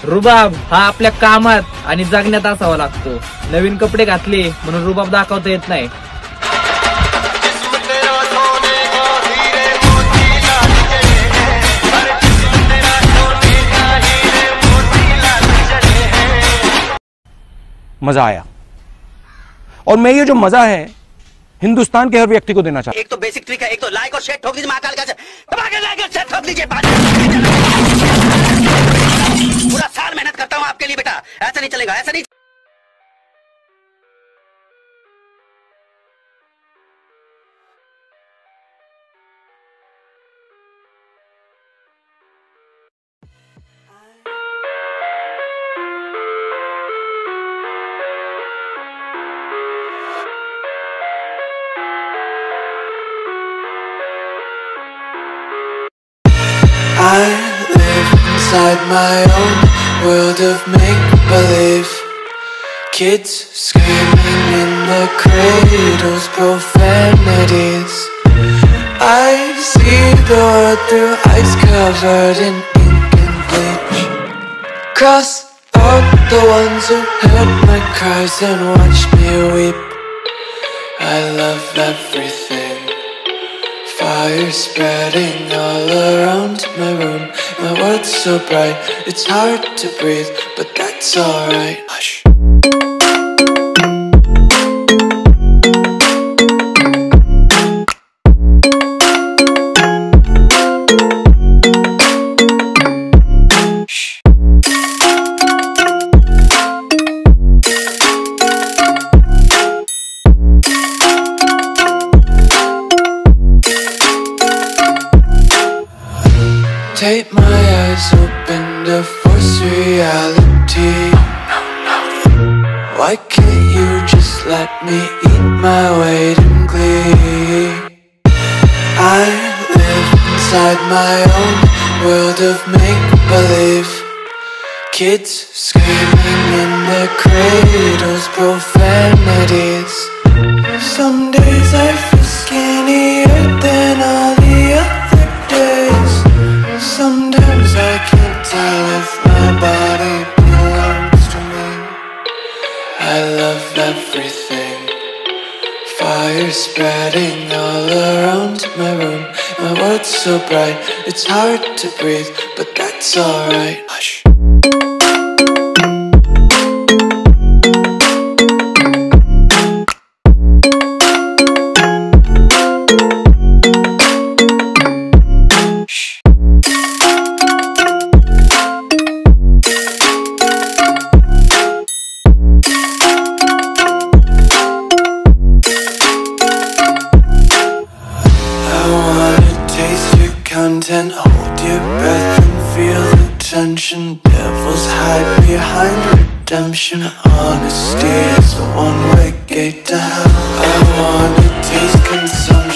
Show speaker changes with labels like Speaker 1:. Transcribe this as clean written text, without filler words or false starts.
Speaker 1: रुबाब हा आपल्या कामात आणि जगण्यात असावा लागतो. नवीन कपडे घातले म्हणून रुबाब दाखवता येत नाही.
Speaker 2: मजा आया और मैं ये जो मजा है हिंदुस्तान के हर व्यक्ति को देना चाहता हूं.
Speaker 3: एक तो बेसिक ट्रिक है, एक तो लाइक और शेयर ठोक दीजिए महाकाल का लाइक और शेयर ठोक दीजिए. पूरा साल मेहनत करता हूं आपके लिए बेटा, ऐसा नहीं चलेगा, ऐसा नहीं.
Speaker 4: I live inside my own world of make-believe. Kids screaming in the cradles, profanities. I see the world through ice covered in ink and bleach. Cross out the ones who heard my cries and watched me weep. I love everything. Fire spreading all around my room. My world's so bright, it's hard to breathe, but that's alright. Hush. Tape my eyes open to force reality. Why can't you just let me eat my weight in glee? I live inside my own world of make-believe. Kids screaming in their cradles, profanities. Some days I feel skinnier than all the other days. Sometimes I can't tell if my body belongs to me. I love everything. Fire spreading all around my room. My world's so bright, it's hard to breathe, but that's alright. Hush. Content, hold your breath and feel the tension. Devils hide behind redemption. Honesty is a one-way gate to hell. I wanna taste consumption.